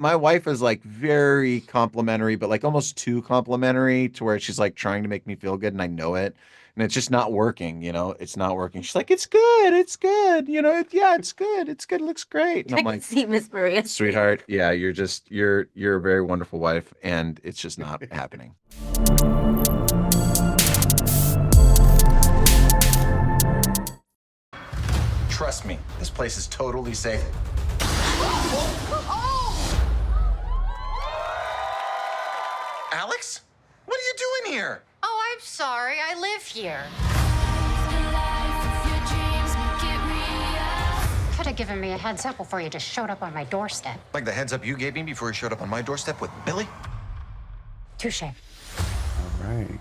my wife is like very complimentary, but like almost too complimentary to where she's like trying to make me feel good and I know it. And it's just not working, it's not working. She's like, it's good, yeah, it's good, it looks great. And I I'm can like, see Miss Maria's face. sweetheart, yeah, you're a very wonderful wife, and it's just not happening. Trust me, this place is totally safe. Alex, what are you doing here? Oh, I'm sorry. I live here. Could have given me a heads up before you just showed up on my doorstep. Like the heads up you gave me before you showed up on my doorstep with Billie? Touche. All right.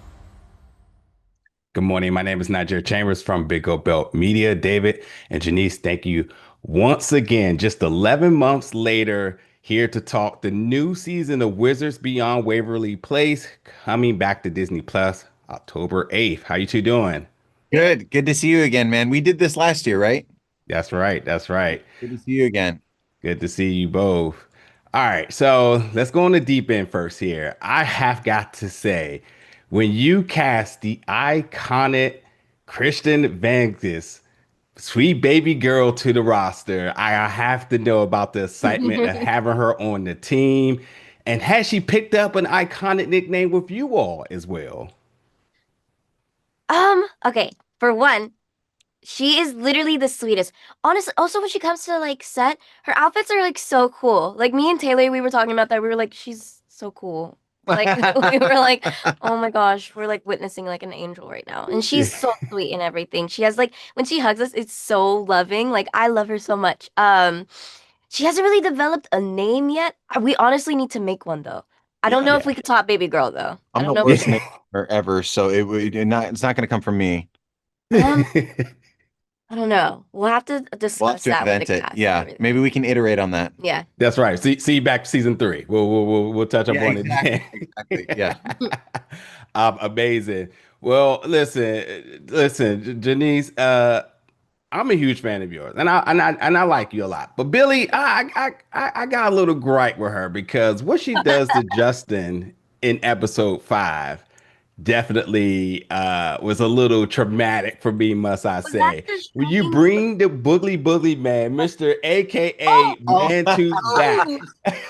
Good morning. My name is Niger Chambers from Big O Belt Media. David and Janice, thank you once again. Just 11 months later, here to talk the new season of Wizards Beyond Waverly Place coming back to Disney Plus October 8th. How you two doing? Good to see you again, man. We did this last year, right? That's right. That's right. Good to see you again. Good to see you both. All right, so let's go on the deep end first here. I have got to say, when you cast the iconic Kristen Vangus, sweet baby girl, to the roster, I have to know about the excitement of having her on the team. And has she picked up an iconic nickname with you all as well? Okay. For one, she is literally the sweetest. Honestly, also when she comes to like set, her outfits are like so cool. Like me and Taylor, we were talking about that. We were like, she's so cool. Like we were like, oh my gosh, we're like witnessing like an angel right now. And she's so sweet and everything. She has like when she hugs us, it's so loving. Like I love her so much. She hasn't really developed a name yet. We honestly need to make one though. I don't Yeah, know if we could top baby girl though. I I'm the don't know if we worst could. maker ever, so it's not going to come from me. Um, I don't know. We'll have to We'll have discuss to that with the invent it. cast and Yeah, everything. maybe we can iterate on that. Yeah. That's right. See you back season three. We'll touch up Yeah, on it exactly, then. exactly. Yeah. Amazing. Well, listen, Janice. I'm a huge fan of yours, and I like you a lot. But Billie, I got a little gripe with her because what she does to Justin in episode 5 definitely was a little traumatic for me, must I Was that say. the When you shocking? bring the boogly boogly man, Mr. AKA Oh, Man Tooth back.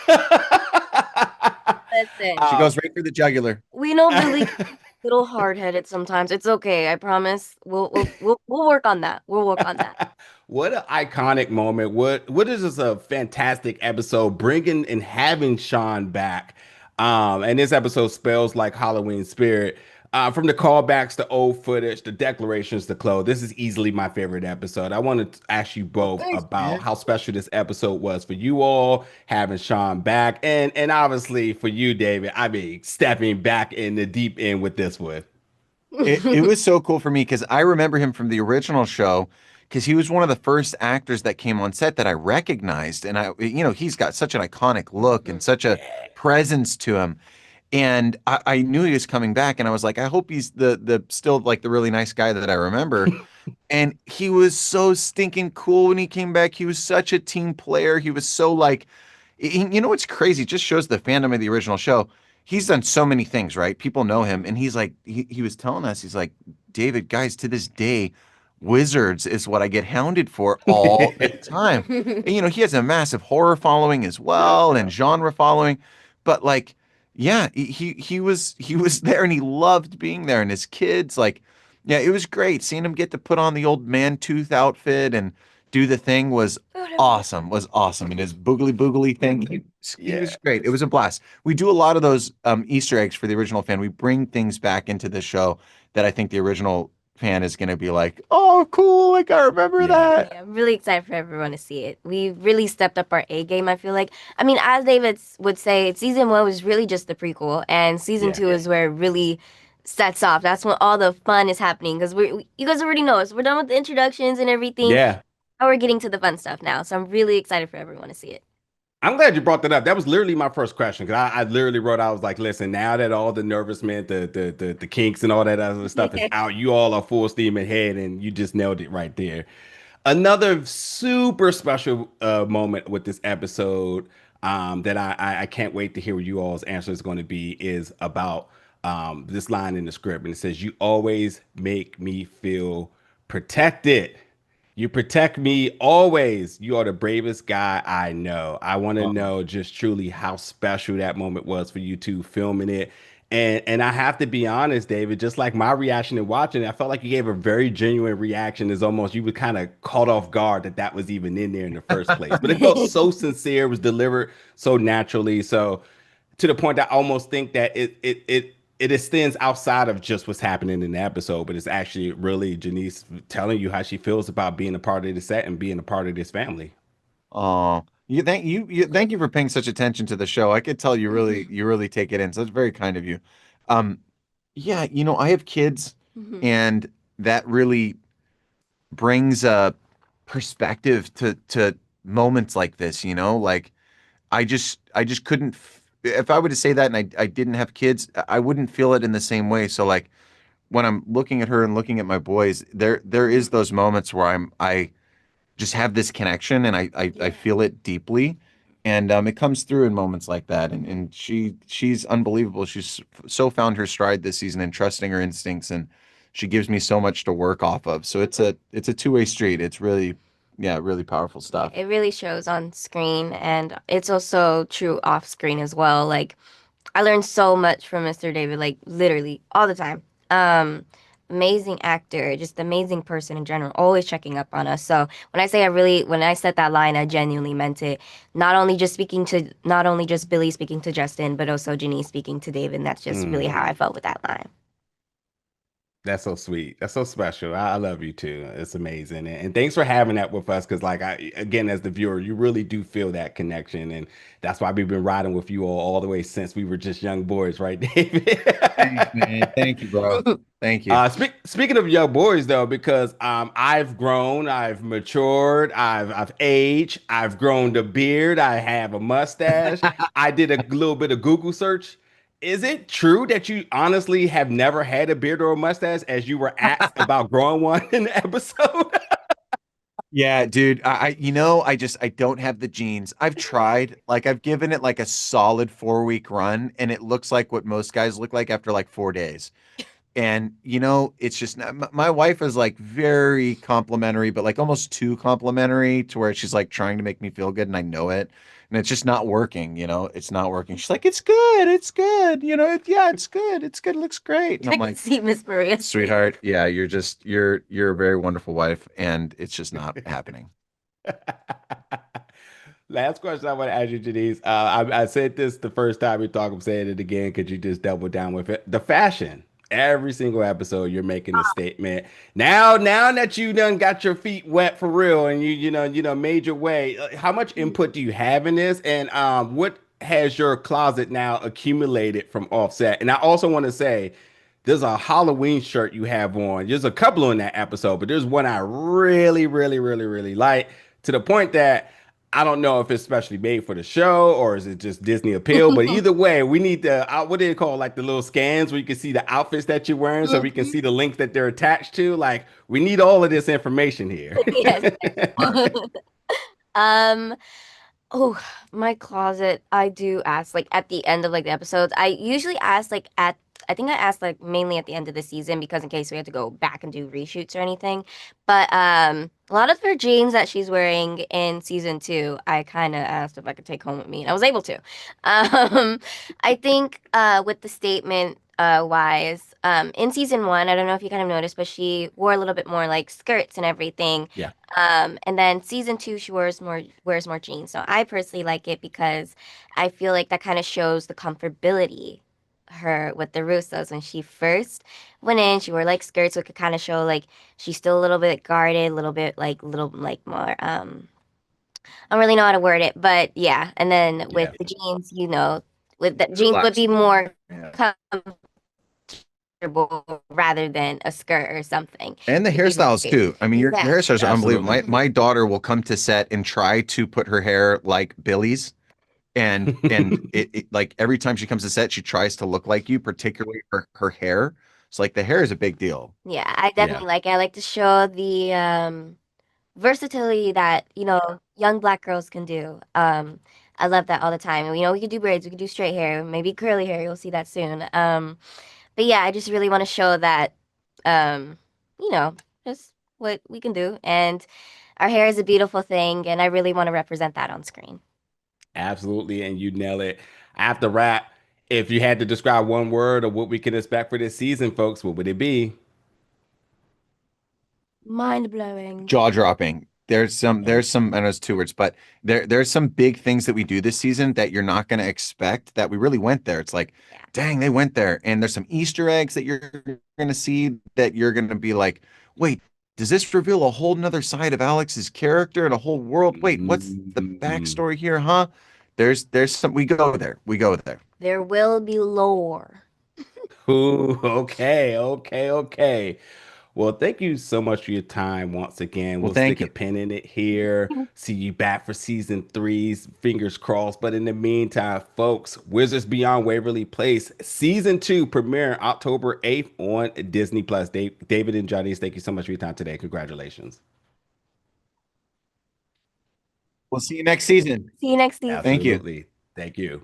Oh, listen. she uh, goes right for the jugular. We know Billy can be a little hard-headed sometimes. It's okay, I promise. We'll work on that. We'll work on that. What an iconic moment. What is this a fantastic episode bringing and having Sean back. And this episode spells like Halloween spirit. From the callbacks, the old footage, the declarations, the close. This is easily my favorite episode. I want to ask you Oh, both thanks, about man. how special this episode was for you all, having Sean back, and obviously for you, David. I mean, stepping back in the deep end with this one. It was so cool for me because I remember him from the original show because he was one of the first actors that came on set that I recognized. And he's got such an iconic look and such a presence to him. And I knew he was coming back, and I was like, I hope he's the still like the really nice guy that I remember. And he was so stinking cool when he came back. He was such a team player. He was so like, what's crazy? It just shows the fandom of the original show. He's done so many things, right? People know him, and he's like, he was telling us, he's like, David, guys, to this day, Wizards is what I get hounded for all the time. And, he has a massive horror following as Yep, well and yep. genre following, but like, yeah, he was there and he loved being there, and his kids like. Yeah, it was great seeing him get to put on the old man tooth outfit and do the thing was awesome. And his boogly boogly thing, he was Yeah. great. It was a blast. We do a lot of those Easter eggs for the original fan. We bring things back into the show that I think the original fan is going to be like, oh, cool. Like I remember Yeah. that. Yeah, I'm really excited for everyone to see it. We really stepped up our A game, I feel like. I mean, as would say, season one was really just the prequel, and season Yeah. two is where it really sets off. That's when all the fun is happening because you guys already know us. We're done with the introductions and everything. Yeah. Now we're getting to the fun stuff now. So I'm really excited for everyone to see it. I'm glad you brought that up. That was literally my first question because I literally wrote, I was like, listen, now that all the nervousness, the kinks and all that other stuff is out, you all are full steam ahead, and you just nailed it right there. Another super special moment with this episode. that I can't wait to hear what you all's answer is going to be is about this line in the script. And it says, "You always make me feel protected. You protect me always. You are the bravest guy I know." I want to Um, know just truly how special that moment was for you two filming it. And I have to be honest, David, just like my reaction in watching it, I felt like you gave a very genuine reaction. Is almost you were kind of caught off guard that that was even in there in the first place. But it felt so sincere, it was delivered so naturally. So to the point that I almost think that it extends outside of just what's happening in the episode, but it's actually really Janice telling you how she feels about being a part of the set and being a part of this family. Oh, thank you for paying such attention to the show. I could tell you really take it in. So it's very kind of you. Um, yeah, I have kids, and that really brings a perspective to moments like this. Like I just couldn't. If I were to say that and I didn't have kids, I wouldn't feel it in the same way. So like when I'm looking at her and looking at my boys, there is those moments where I just have this connection and I Yeah. feel it deeply. And it comes through in moments like that. And she's unbelievable. She's so found her stride this season and trusting her instincts, and she gives me so much to work off of. So it's a two-way street. It's really, yeah, really powerful stuff. It really shows on screen, and it's also true off screen as well. Like, I learned so much from Mr. David, like literally all the time. Um, Amazing actor, just amazing person in general, always checking up on us. So when I said that line, I genuinely meant it. Not only just Billie speaking to Justin, but also Janice speaking to David. And that's just really how I felt with that line. That's so sweet. That's so special. I love you too. It's amazing. And thanks for having that with us. Cause like again, as the viewer, you really do feel that connection. And that's why we've been riding with you all the way since we were just young boys, right, David? Thanks, man. Thank you, bro. Thank you. Speaking of young boys though, because I've grown, I've matured, I've aged, I've grown the beard, I have a mustache. I did a little bit of Google search. Is it true that you honestly have never had a beard or a mustache as you were asked about growing one in the episode? Yeah, dude. I don't have the genes. I've tried. Like I've given it like a solid 4 week run, and it looks like what most guys look like after like 4 days. And it's just my wife is like very complimentary, but like almost too complimentary to where she's like trying to make me feel good, and I know it. And it's just not working, it's not working. She's like, it's good, yeah, it's good, it looks great. And I I'm can like, see Miss Maria. sweetheart, yeah, you're a very wonderful wife, and it's just not happening. Last question I want to ask you, Janice. I said this the first time we talked. I'm saying it again. Could you just double down with it? The fashion. Every single episode, you're making a statement. Now that you done got your feet wet for real, and you made your way. How much input do you have in this? And what has your closet now accumulated from Offset? And I also want to say, there's a Halloween shirt you have on. There's a couple in that episode, but there's one I really, really, really, really like to the point that I don't know if it's specially made for the show or is it just Disney appeal, but either way, we need the what do they call like the little scans where you can see the outfits that you're wearing so we can see the links that they're attached to. Like we need all of this information here. Yes. Um, Oh, my closet. I do ask like at the end of like the episodes. I usually ask like I think I asked like mainly at the end of the season because in case we had to go back and do reshoots or anything. But a lot of her jeans that she's wearing in season 2, I kind of asked if I could take home with me, and I was able to. I think with the statement wise, in season 1, I don't know if you kind of noticed, but she wore a little bit more like skirts and everything. Yeah. And then season 2, she wears more jeans. So I personally like it because I feel like that kind of shows the comfortability her with the Russos when she first went in. She wore like skirts, so it could kind of show like she's still a little bit guarded, a little like more I don't really know how to word it, but yeah. And then with Yeah. the jeans, with the jeans would be more Yeah. comfortable rather than a skirt or something. And the It'd be more hairstyles space. too. I mean, your Yeah. hairstyles are unbelievable. My Absolutely. my daughter will come to set and try to put her hair like Billie's, and it like every time she comes to set, she tries to look like you, particularly her hair. So like the hair is a big deal. Yeah, I Yeah. definitely like it. I like to show the versatility that, young black girls can do. I love that all the time. You know, we could do braids, we could do straight hair, maybe curly hair. You'll see that soon. But yeah, I just really want to show that, you know, just what we can do. And our hair is a beautiful thing, and I really want to represent that on screen. Absolutely, and you nail it. After wrap, if you had to describe one word of what we can expect for this season, folks, what would it be? Mind blowing. Jaw dropping. There's some, I know it's two words, but there's some big things that we do this season that you're not going to expect that we really went there. It's like, Yeah. dang, they went there. And there's some Easter eggs that you're going to see that you're going to be like, wait, does this reveal a whole nother side of Alex's character and a whole world? Wait, what's the Mm. backstory here, huh? There's some, we go there. We go there. There will be lore. Ooh, okay, okay, okay. Well, thank you so much for your time once again. Well, We'll thank stick a you. pin in it here. See you back for season threes. Fingers crossed. But in the meantime, folks, Wizards Beyond Waverly Place season two premiering October 8th on Disney Plus. David and Janice, thank you so much for your time today. Congratulations. We'll see you next season. See you next season. Thank you. Absolutely. Thank you.